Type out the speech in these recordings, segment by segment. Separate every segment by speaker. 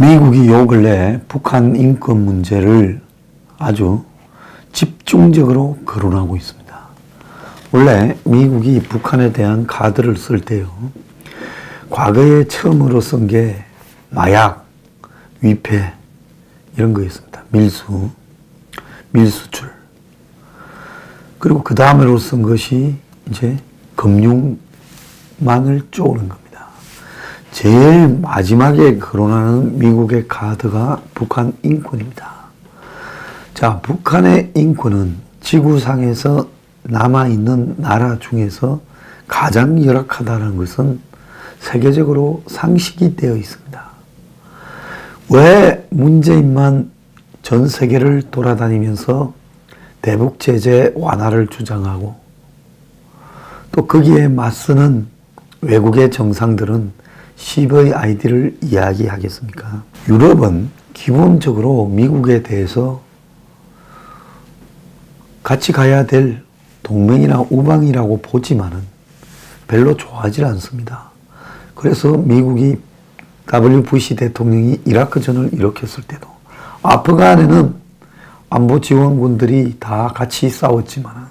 Speaker 1: 미국이 요 근래 북한 인권 문제를 아주 집중적으로 거론하고 있습니다. 원래 미국이 북한에 대한 카드를 쓸 때요, 과거에 처음으로 쓴 게 마약, 위패 이런 거였습니다. 밀수출. 그리고 그 다음으로 쓴 것이 이제 금융망을 쪼는 겁니다. 제일 마지막에 거론하는 미국의 카드가 북한 인권입니다. 자, 북한의 인권은 지구상에서 남아있는 나라 중에서 가장 열악하다는 것은 세계적으로 상식이 되어 있습니다. 왜 문재인만 전 세계를 돌아다니면서 대북 제재 완화를 주장하고 또 거기에 맞서는 외국의 정상들은 CVID를 이야기하겠습니까? 유럽은 기본적으로 미국에 대해서 같이 가야 될 동맹이나 우방이라고 보지만은 별로 좋아하지 않습니다. 그래서 미국이 W. 부시 대통령이 이라크전을 일으켰을 때도 아프간에는 안보 지원군들이 다 같이 싸웠지만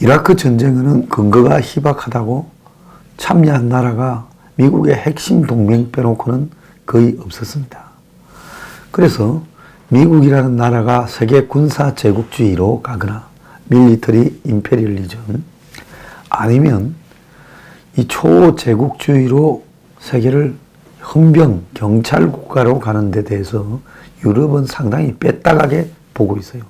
Speaker 1: 이라크 전쟁에는 근거가 희박하다고 참여한 나라가 미국의 핵심 동맹 빼놓고는 거의 없었습니다. 그래서 미국이라는 나라가 세계 군사 제국주의로 가거나 밀리터리 임페리얼리즘 아니면 이 초제국주의로 세계를 헌병 경찰 국가로 가는 데 대해서 유럽은 상당히 빼딱하게 보고 있어요.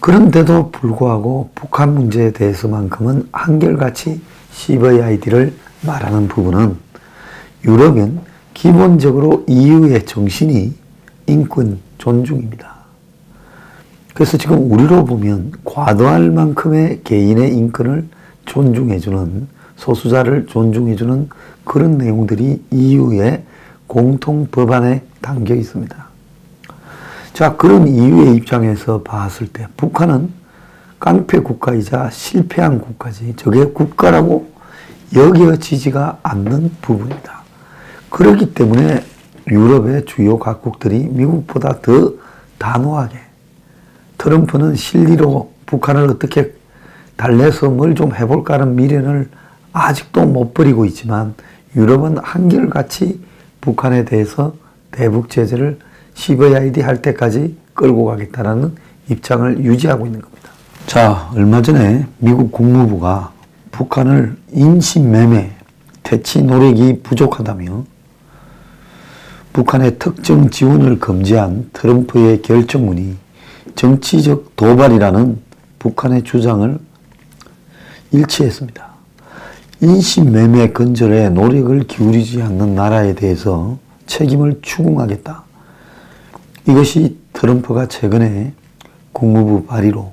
Speaker 1: 그런데도 불구하고 북한 문제에 대해서만큼은 한결같이 CVID를 말하는 부분은 유럽은 기본적으로 EU의 정신이 인권 존중입니다. 그래서 지금 우리로 보면 과도할 만큼의 개인의 인권을 존중해주는, 소수자를 존중해주는 그런 내용들이 EU의 공통 법안에 담겨 있습니다. 자, 그런 EU의 입장에서 봤을 때 북한은 깡패 국가이자 실패한 국가지 저게 국가라고 여겨지지가 않는 부분이다. 그렇기 때문에 유럽의 주요 각국들이 미국보다 더 단호하게, 트럼프는 실리로 북한을 어떻게 달래서 뭘 좀 해볼까 하는 미련을 아직도 못 버리고 있지만 유럽은 한결같이 북한에 대해서 대북 제재를 CVID 할 때까지 끌고 가겠다는 입장을 유지하고 있는 겁니다. 자, 얼마 전에 미국 국무부가 북한을 인신매매, 퇴치 노력이 부족하다며 북한의 특정 지원을 금지한 트럼프의 결정문이 정치적 도발이라는 북한의 주장을 일치했습니다. 인신매매 근절에 노력을 기울이지 않는 나라에 대해서 책임을 추궁하겠다. 이것이 트럼프가 최근에 국무부 발의로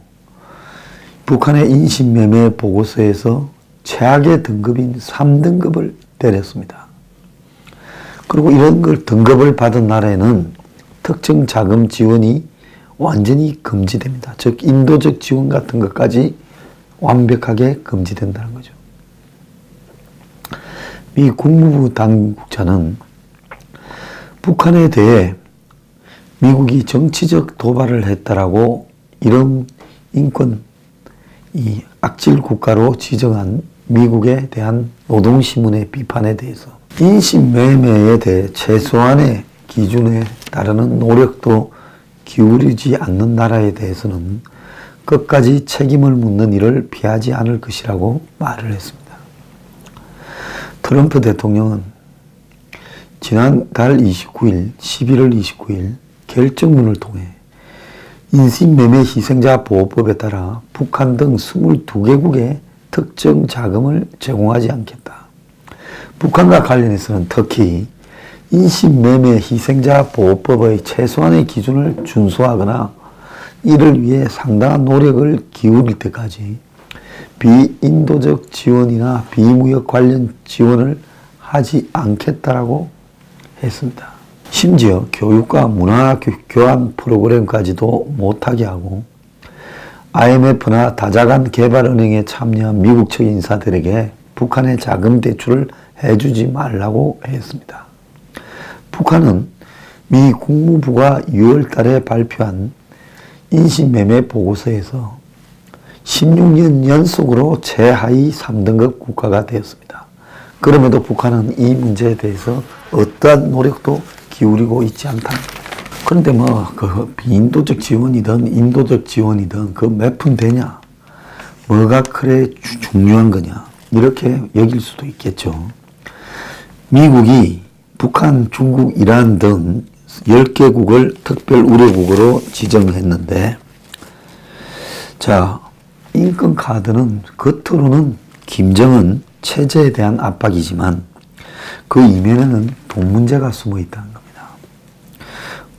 Speaker 1: 북한의 인신매매 보고서에서 최악의 등급인 3등급을 때렸습니다. 그리고 이런 걸 등급을 받은 나라에는 특정 자금 지원이 완전히 금지됩니다. 즉 인도적 지원 같은 것까지 완벽하게 금지된다는 거죠. 미 국무부 당국자는 북한에 대해 미국이 정치적 도발을 했다라고 이런 인권 이 악질 국가로 지정한 미국에 대한 노동신문의 비판에 대해서 인신매매에 대해 최소한의 기준에 따르는 노력도 기울이지 않는 나라에 대해서는 끝까지 책임을 묻는 일을 피하지 않을 것이라고 말을 했습니다. 트럼프 대통령은 지난달 29일, 11월 29일 결정문을 통해 인신매매 희생자 보호법에 따라 북한 등 22개국에 특정 자금을 제공하지 않겠다. 북한과 관련해서는 특히 인신매매 희생자 보호법의 최소한의 기준을 준수하거나 이를 위해 상당한 노력을 기울일 때까지 비인도적 지원이나 비무역 관련 지원을 하지 않겠다라고 했습니다. 심지어 교육과 문화 교환 프로그램까지도 못하게 하고 IMF나 다자간 개발은행에 참여한 미국 측 인사들에게 북한의 자금 대출을 해주지 말라고 했습니다. 북한은 미 국무부가 6월 달에 발표한 인신매매 보고서에서 16년 연속으로 최하위 3등급 국가가 되었습니다. 그럼에도 북한은 이 문제에 대해서 어떠한 노력도 기울이고 있지 않다. 그런데 그 비인도적 지원이든 인도적 지원이든 그 몇 푼 되냐? 뭐가 그래 중요한 거냐? 이렇게 여길 수도 있겠죠. 미국이 북한, 중국, 이란 등 10개국을 특별 우려국으로 지정했는데, 자, 인권 카드는 겉으로는 김정은 체제에 대한 압박이지만 그 이면에는 돈 문제가 숨어 있다는 겁니다.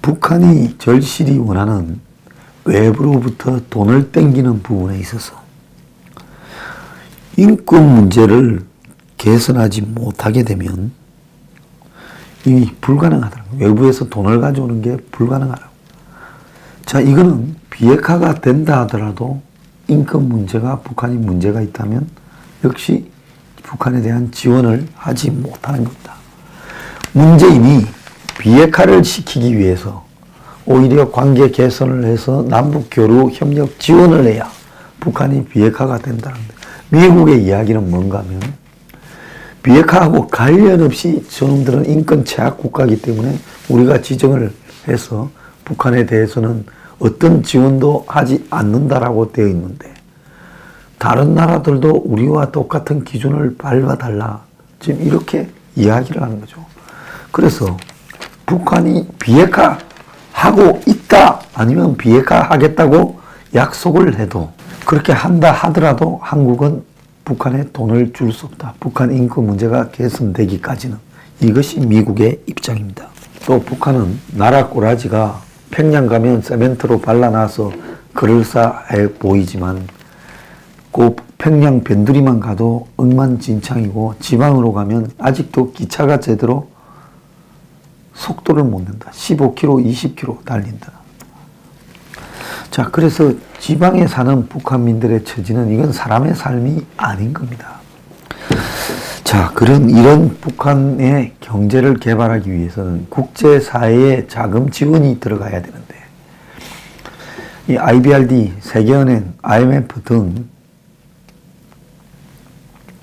Speaker 1: 북한이 절실히 원하는 외부로부터 돈을 땡기는 부분에 있어서 인권 문제를 개선하지 못하게 되면 이미 불가능하더라고요. 외부에서 돈을 가져오는 게 불가능하다고. 자, 이거는 비핵화가 된다 하더라도 인권 문제가 북한이 문제가 있다면 역시 북한에 대한 지원을 하지 못하는 겁니다. 문재인이 비핵화를 시키기 위해서 오히려 관계 개선을 해서 남북 교류 협력 지원을 해야 북한이 비핵화가 된다는데, 미국의 이야기는 뭔가 하면 비핵화하고 관련 없이 저놈들은 인권 제약 국가이기 때문에 우리가 지정을 해서 북한에 대해서는 어떤 지원도 하지 않는다라고 되어 있는데, 다른 나라들도 우리와 똑같은 기준을 밟아달라, 지금 이렇게 이야기를 하는 거죠. 그래서 북한이 비핵화하고 있다 아니면 비핵화하겠다고 약속을 해도, 그렇게 한다 하더라도 한국은 북한에 돈을 줄 수 없다. 북한 인권 문제가 개선되기까지는. 이것이 미국의 입장입니다. 또 북한은 나라 꼬라지가 평양 가면 세멘트로 발라놔서 그럴싸해 보이지만 그 평양 변두리만 가도 엉망진창이고 지방으로 가면 아직도 기차가 제대로 속도를 못 낸다. 15km, 20km 달린다. 자, 그래서 지방에 사는 북한민들의 처지는 이건 사람의 삶이 아닌 겁니다. 자, 이런 북한의 경제를 개발하기 위해서는 국제사회의 자금 지원이 들어가야 되는데, 이 IBRD, 세계은행, IMF 등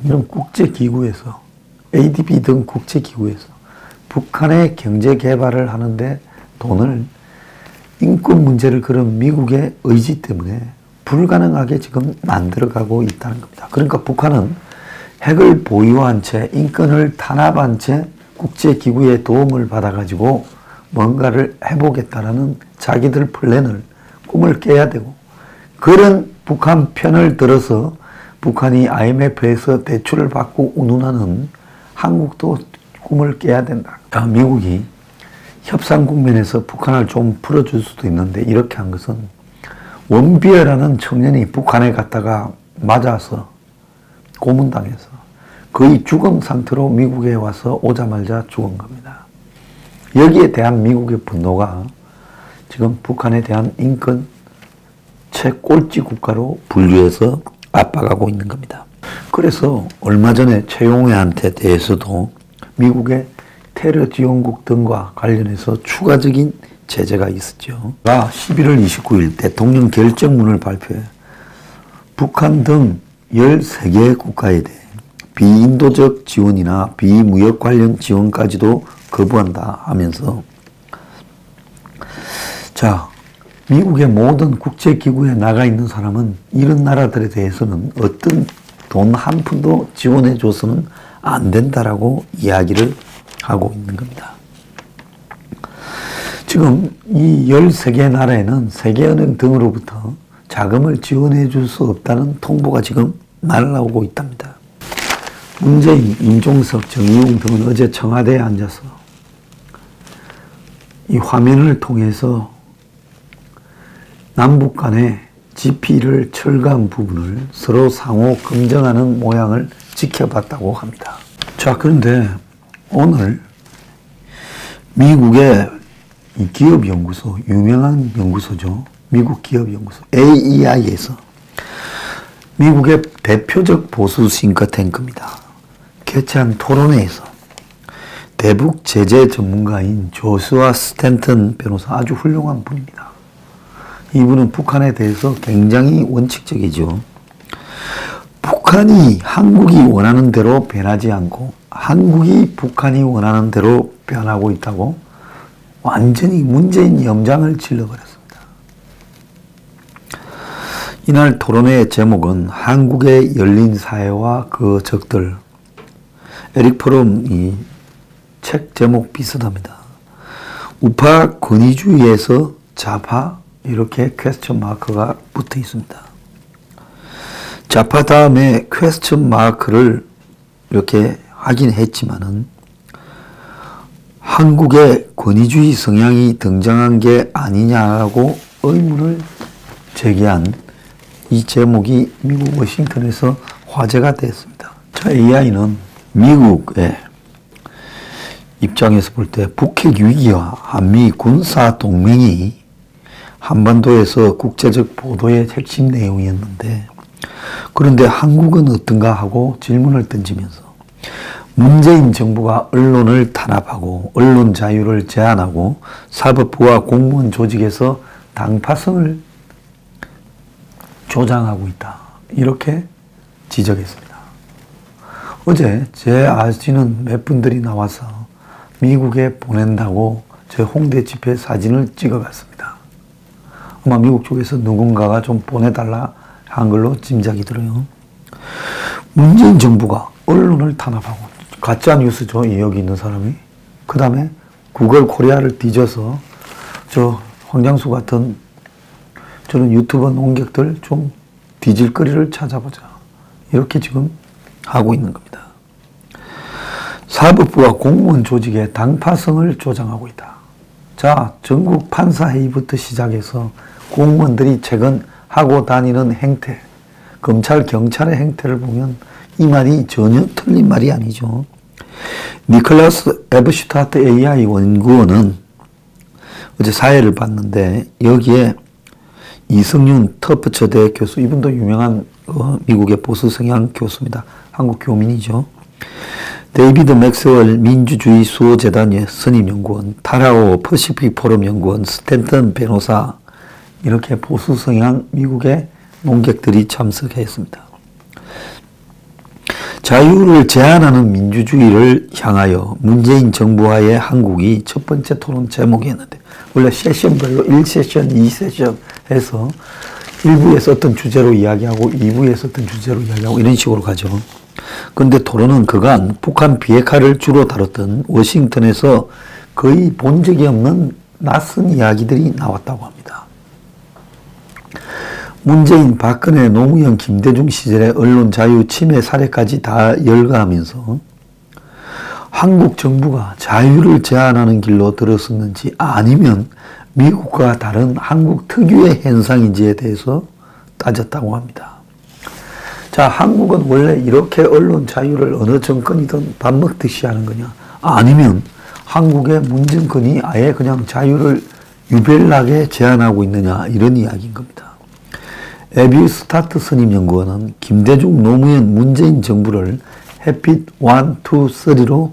Speaker 1: 이런 국제기구에서, ADB 등 국제기구에서 북한의 경제 개발을 하는데 돈을 인권 문제를 그런 미국의 의지 때문에 불가능하게 지금 만들어가고 있다는 겁니다. 그러니까 북한은 핵을 보유한 채, 인권을 탄압한 채 국제기구의 도움을 받아가지고 뭔가를 해보겠다라는 자기들 플랜을, 꿈을 깨야 되고, 그런 북한 편을 들어서 북한이 IMF에서 대출을 받고 운운하는 한국도 꿈을 깨야 된다. 미국이 협상 국면에서 북한을 좀 풀어줄 수도 있는데 이렇게 한 것은, 원비어라는 청년이 북한에 갔다가 맞아서 고문당해서 거의 죽음 상태로 미국에 와서 오자마자 죽은 겁니다. 여기에 대한 미국의 분노가 지금 북한에 대한 인권 최꼴찌 국가로 분류해서 압박하고 있는 겁니다. 그래서 얼마 전에 최용해한테 대해서도 미국의 테러 지원국 등과 관련해서 추가적인 제재가 있었죠. 11월 29일 대통령 결정문을 발표해 북한 등 13개 국가에 대해 비인도적 지원이나 비무역 관련 지원까지도 거부한다 하면서, 자, 미국의 모든 국제기구에 나가 있는 사람은 이런 나라들에 대해서는 어떤 돈 한 푼도 지원해 줘서는 안 된다라고 이야기를 하고 있는 겁니다. 지금 이 13개 나라에는 세계은행 등으로부터 자금을 지원해 줄 수 없다는 통보가 지금 날라오고 있답니다. 문재인, 임종석, 정의용 등은 어제 청와대에 앉아서 이 화면을 통해서 남북 간의 지피를 철거한 부분을 서로 상호 검증하는 모양을 지켜봤다고 합니다. 자, 그런데 오늘 미국의 이 기업연구소, 유명한 연구소죠. 미국 기업연구소 AEI에서, 미국의 대표적 보수 싱크탱크입니다. 개최한 토론회에서 대북 제재 전문가인 조슈아 스탠턴 변호사, 아주 훌륭한 분입니다. 이분은 북한에 대해서 굉장히 원칙적이죠. 북한이 한국이 원하는 대로 변하지 않고 한국이 북한이 원하는 대로 변하고 있다고 완전히 문재인 염장을 질러버렸습니다. 이날 토론회의 제목은 한국의 열린 사회와 그 적들. 에릭 프롬이 책 제목 비슷합니다. 우파 권위주의에서 좌파, 이렇게 퀘스천 마크가 붙어 있습니다. 좌파 다음에 퀘스천 마크를 이렇게 하긴 했지만은 한국의 권위주의 성향이 등장한 게 아니냐라고 의문을 제기한 이 제목이 미국 워싱턴에서 화제가 됐습니다. 자, AI는 미국의 입장에서 볼 때 북핵 위기와 한미 군사 동맹이 한반도에서 국제적 보도의 핵심 내용이었는데, 그런데 한국은 어떤가 하고 질문을 던지면서 문재인 정부가 언론을 탄압하고 언론 자유를 제한하고 사법부와 공무원 조직에서 당파성을 조장하고 있다, 이렇게 지적했습니다. 어제 제 아시는 몇 분들이 나와서 미국에 보낸다고 제 홍대 집회 사진을 찍어갔습니다. 아마 미국 쪽에서 누군가가 좀 보내달라 한 걸로 짐작이 들어요. 문재인 정부가 언론을 탄압하고, 가짜 뉴스죠, 여기 있는 사람이. 그 다음에 구글 코리아를 뒤져서 저 황장수 같은 저는 유튜버 농객들 좀 뒤질 거리를 찾아보자, 이렇게 지금 하고 있는 겁니다. 사법부와 공무원 조직의 당파성을 조장하고 있다. 자, 전국 판사회의부터 시작해서 공무원들이 최근 하고 다니는 행태, 검찰, 경찰의 행태를 보면 이 말이 전혀 틀린 말이 아니죠. 니콜라스 에버슈타트 AI 연구원은 어제 사회를 봤는데, 여기에 이승윤 터프처대 교수, 이분도 유명한 미국의 보수 성향 교수입니다. 한국 교민이죠. 데이비드 맥스웰 민주주의 수호재단의 선임연구원, 타라오 퍼시픽 포럼 연구원, 스탠턴 변호사, 이렇게 보수 성향 미국의 논객들이 참석했습니다. 자유를 제한하는 민주주의를 향하여 문재인 정부와의 한국이 첫 번째 토론 제목이었는데, 원래 세션별로 1세션, 2세션 해서 1부에서 어떤 주제로 이야기하고 2부에서 어떤 주제로 이야기하고 이런 식으로 가죠. 그런데 토론은 그간 북한 비핵화를 주로 다뤘던 워싱턴에서 거의 본 적이 없는 낯선 이야기들이 나왔다고 합니다. 문재인, 박근혜, 노무현, 김대중 시절의 언론 자유 침해 사례까지 다 열거하면서 한국 정부가 자유를 제한하는 길로 들어섰는지 아니면 미국과 다른 한국 특유의 현상인지에 대해서 따졌다고 합니다. 자, 한국은 원래 이렇게 언론 자유를 어느 정권이든 밥 먹듯이 하는 거냐, 아니면 한국의 문정권이 아예 그냥 자유를 유별나게 제한하고 있느냐, 이런 이야기인 겁니다. 에비스타트 선임연구원은 김대중, 노무현, 문재인 정부를 햇빛 1, 2, 3로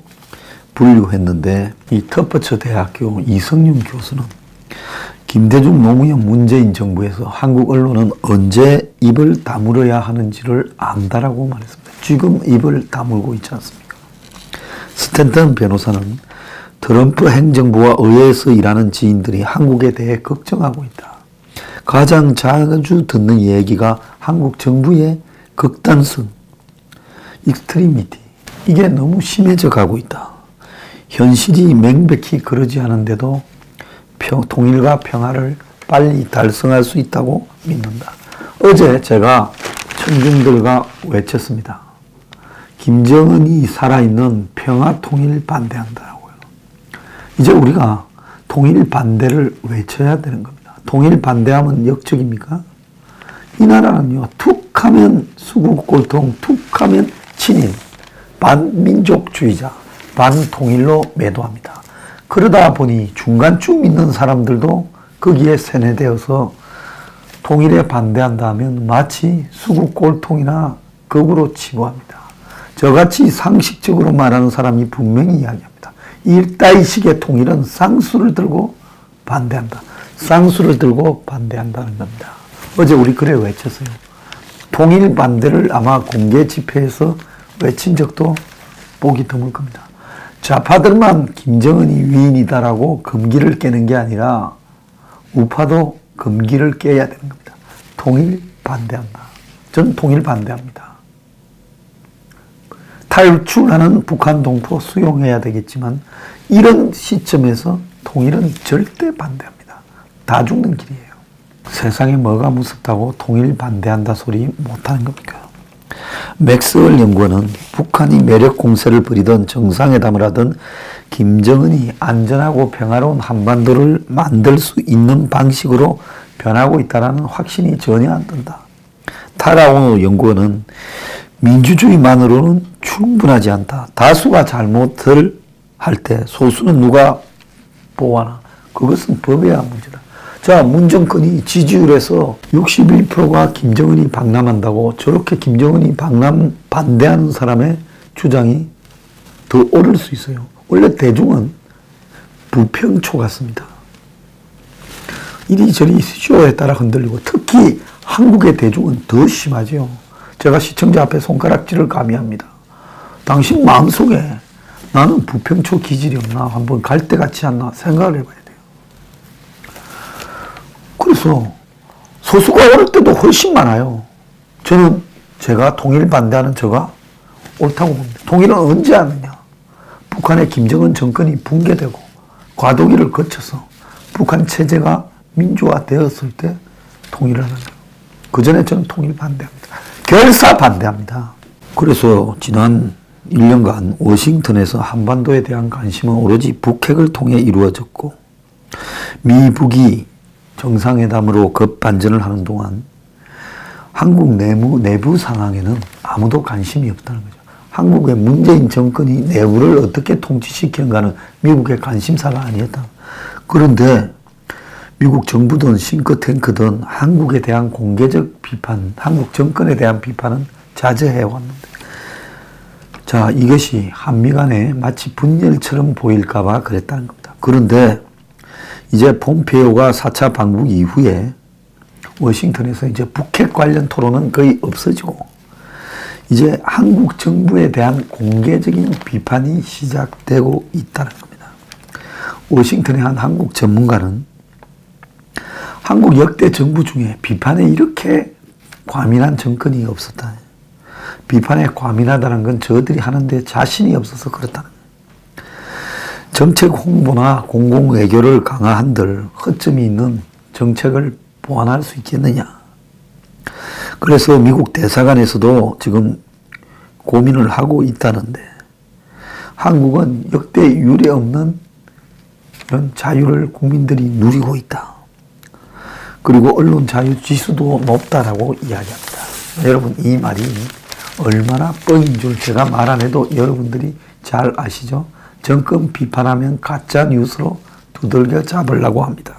Speaker 1: 분류했는데, 이 터프처 대학교 이성윤 교수는 김대중, 노무현, 문재인 정부에서 한국 언론은 언제 입을 다물어야 하는지를 안다라고 말했습니다. 지금 입을 다물고 있지 않습니까? 스탠턴 변호사는 트럼프 행정부와 의회에서 일하는 지인들이 한국에 대해 걱정하고 있다. 가장 자주 듣는 얘기가 한국 정부의 극단성, 익스트리미티, 이게 너무 심해져 가고 있다. 현실이 명백히 그러지 않은데도 통일과 평화를 빨리 달성할 수 있다고 믿는다. 어제 제가 청중들과 외쳤습니다. 김정은이 살아있는 평화 통일 반대한다고요. 이제 우리가 통일 반대를 외쳐야 되는 겁니다. 통일 반대하면 역적입니까? 이 나라는요, 툭 하면 수국 골통, 툭 하면 친일, 반민족주의자, 반통일로 매도합니다. 그러다 보니 중간쯤 있는 사람들도 거기에 세뇌되어서 통일에 반대한다 하면 마치 수국 골통이나 극으로 치부합니다. 저같이 상식적으로 말하는 사람이 분명히 이야기합니다. 이따위식의 통일은 쌍수를 들고 반대한다. 쌍수를 들고 반대한다는 겁니다. 어제 우리 그래 외쳤어요. 통일 반대를 아마 공개 집회에서 외친 적도 보기 드물 겁니다. 좌파들만 김정은이 위인이다라고 금기를 깨는 게 아니라 우파도 금기를 깨야 되는 겁니다. 통일 반대한다. 저는 통일 반대합니다. 탈출하는 북한 동포 수용해야 되겠지만 이런 시점에서 통일은 절대 반대합니다. 다 죽는 길이에요. 세상에 뭐가 무섭다고 통일 반대한다 소리 못하는 겁니까? 맥스웰 연구원은 북한이 매력 공세를 벌이던 정상회담을 하던 김정은이 안전하고 평화로운 한반도를 만들 수 있는 방식으로 변하고 있다는 확신이 전혀 안 든다. 타라오노 연구원은 민주주의만으로는 충분하지 않다. 다수가 잘못을 할 때 소수는 누가 보호하나? 그것은 법에 의한 문제다. 자, 문 정권이 지지율에서 61%가 김정은이 방남한다고 저렇게 김정은이 방남 반대하는 사람의 주장이 더 오를 수 있어요. 원래 대중은 부평초 같습니다. 이리저리 쇼에 따라 흔들리고 특히 한국의 대중은 더 심하죠. 제가 시청자 앞에 손가락질을 감히 합니다. 당신 마음속에 나는 부평초 기질이 없나 한번 갈 때 같지 않나 생각을 해봐야 돼요. 그래서 소수가 어릴 때도 훨씬 많아요. 저는 제가 통일 반대하는 저가 옳다고 봅니다. 통일은 언제 하느냐? 북한의 김정은 정권이 붕괴되고 과도기를 거쳐서 북한 체제가 민주화되었을 때 통일을 하는 거예요. 그 전에 저는 통일 반대합니다. 결사 반대합니다. 그래서 지난 1년간 워싱턴에서 한반도에 대한 관심은 오로지 북핵을 통해 이루어졌고 미북이 정상회담으로 급반전을 하는 동안 한국 내부 상황에는 아무도 관심이 없다는 거죠. 한국의 문재인 정권이 내부를 어떻게 통치시키는가는 미국의 관심사가 아니었다. 그런데 미국 정부든 싱크탱크든 한국에 대한 공개적 비판, 한국 정권에 대한 비판은 자제해 왔는데 자, 이것이 한미 간에 마치 분열처럼 보일까봐 그랬다는 겁니다. 그런데 이제 폼페이오가 4차 방북 이후에 워싱턴에서 이제 북핵 관련 토론은 거의 없어지고 이제 한국 정부에 대한 공개적인 비판이 시작되고 있다는 겁니다. 워싱턴의 한 한국 전문가는 한국 역대 정부 중에 비판에 이렇게 과민한 정권이 없었다. 비판에 과민하다는 건 저들이 하는데 자신이 없어서 그렇다는 거예요. 정책 홍보나 공공외교를 강화한들 허점이 있는 정책을 보완할 수 있겠느냐. 그래서 미국 대사관에서도 지금 고민을 하고 있다는데 한국은 역대 유례 없는 이런 자유를 국민들이 누리고 있다. 그리고 언론 자유 지수도 높다라고 이야기합니다. 여러분 이 말이 얼마나 뻥인 줄 제가 말 안 해도 여러분들이 잘 아시죠? 정권 비판하면 가짜 뉴스로 두들겨 잡으려고 합니다.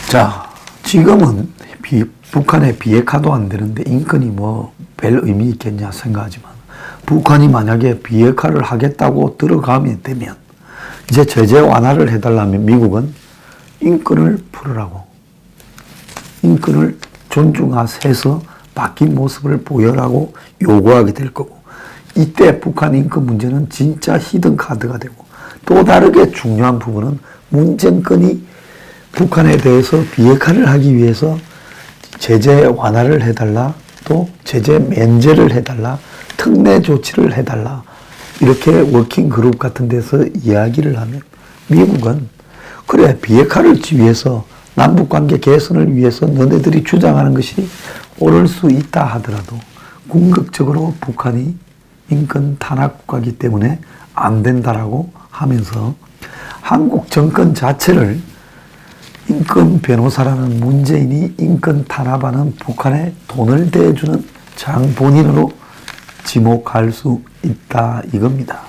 Speaker 1: 자, 지금은 북한의 비핵화도 안 되는데 인권이 뭐 별 의미 있겠냐 생각하지만 북한이 만약에 비핵화를 하겠다고 들어가면 되면 이제 제재 완화를 해달라면 미국은 인권을 풀으라고 인권을 존중해서 바뀐 모습을 보여라고 요구하게 될 거고 이때 북한 인권 문제는 진짜 히든 카드가 되고 또 다르게 중요한 부분은 문 정권이 북한에 대해서 비핵화를 하기 위해서 제재 완화를 해달라 또 제재 면제를 해달라 특례 조치를 해달라 이렇게 워킹 그룹 같은 데서 이야기를 하면 미국은 그래 비핵화를 위해서 남북관계 개선을 위해서 너네들이 주장하는 것이 옳을 수 있다 하더라도 궁극적으로 북한이 인권 탄압 국가이기 때문에 안 된다라고 하면서 한국 정권 자체를 인권 변호사라는 문재인이 인권 탄압하는 북한에 돈을 대주는 장본인으로 지목할 수 있다 이겁니다.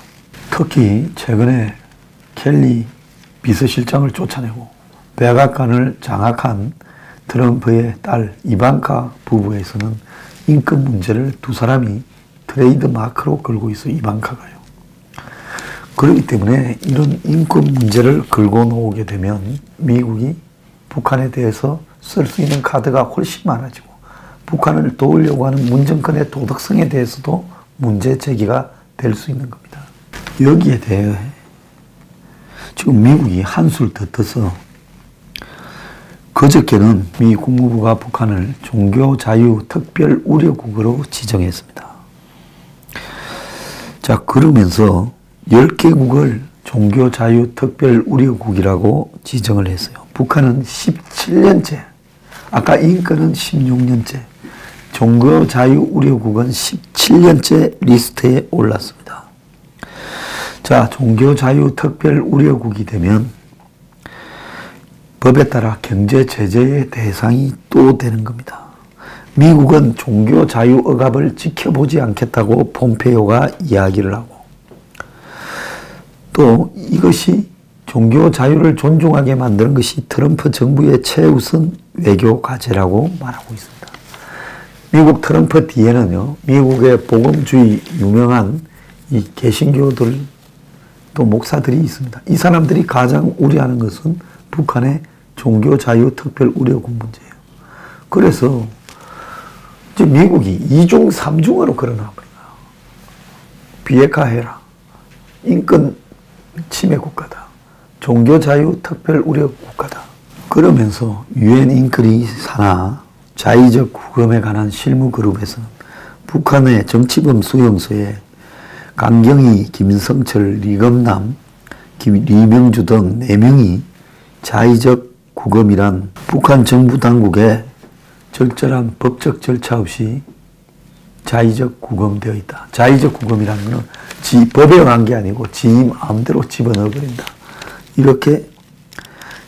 Speaker 1: 특히 최근에 켈리 비서실장을 쫓아내고 백악관을 장악한 트럼프의 딸 이방카 부부에서는 인권 문제를 두 사람이 트레이드 마크로 걸고 있어 이방카가요. 그렇기 때문에 이런 인권 문제를 걸고 나오게 되면 미국이 북한에 대해서 쓸 수 있는 카드가 훨씬 많아지고 북한을 도우려고 하는 문정권의 도덕성에 대해서도 문제 제기가 될 수 있는 겁니다. 여기에 대해 지금 미국이 한술 더 떠서 그저께는 미 국무부가 북한을 종교자유 특별 우려국으로 지정했습니다. 자, 그러면서 10개국을 종교자유 특별 우려국이라고 지정을 했어요. 북한은 17년째, 아까 인권은 16년째, 종교자유 우려국은 17년째 리스트에 올랐습니다. 자, 종교자유 특별 우려국이 되면 법에 따라 경제 제재의 대상이 또 되는 겁니다. 미국은 종교자유 억압을 지켜보지 않겠다고 폼페이오가 이야기를 하고 또 이것이 종교자유를 존중하게 만드는 것이 트럼프 정부의 최우선 외교 과제라고 말하고 있습니다. 미국 트럼프 뒤에는요, 미국의 복음주의 유명한 이 개신교들 또 목사들이 있습니다. 이 사람들이 가장 우려하는 것은 북한의 종교자유 특별 우려국 문제예요. 그래서 이제 미국이 2중 3중으로 걸어놔버린 거야. 비핵화해라. 인권 침해 국가다. 종교자유 특별 우려 국가다. 그러면서 유엔 인권위 산하 자의적 구금에 관한 실무 그룹에서는 북한의 정치범 수용소에 강경희, 김성철, 리검남, 리명주 등 4명이 자의적 구금이란 북한 정부 당국에 적절한 법적 절차 없이 자의적 구금되어 있다. 자의적 구금이라는 것은 법에 의한 게 아니고 지 마음대로 집어넣어버린다. 이렇게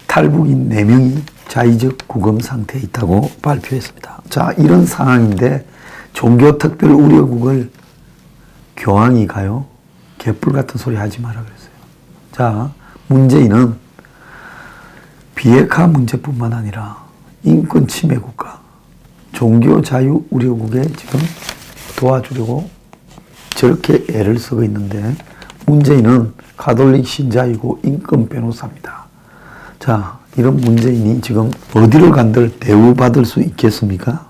Speaker 1: 탈북인 4명이 자의적 구금 상태에 있다고 발표했습니다. 자, 이런 상황인데 종교특별 우려국을 교황이 가요? 개뿔 같은 소리 하지 마라 그랬어요. 자, 문재인은 비핵화 문제뿐만 아니라 인권 침해 국가, 종교 자유 우려국에 지금 도와주려고 저렇게 애를 쓰고 있는데 문재인은 가톨릭 신자이고 인권 변호사입니다. 자, 이런 문재인이 지금 어디로 간들 대우받을 수 있겠습니까?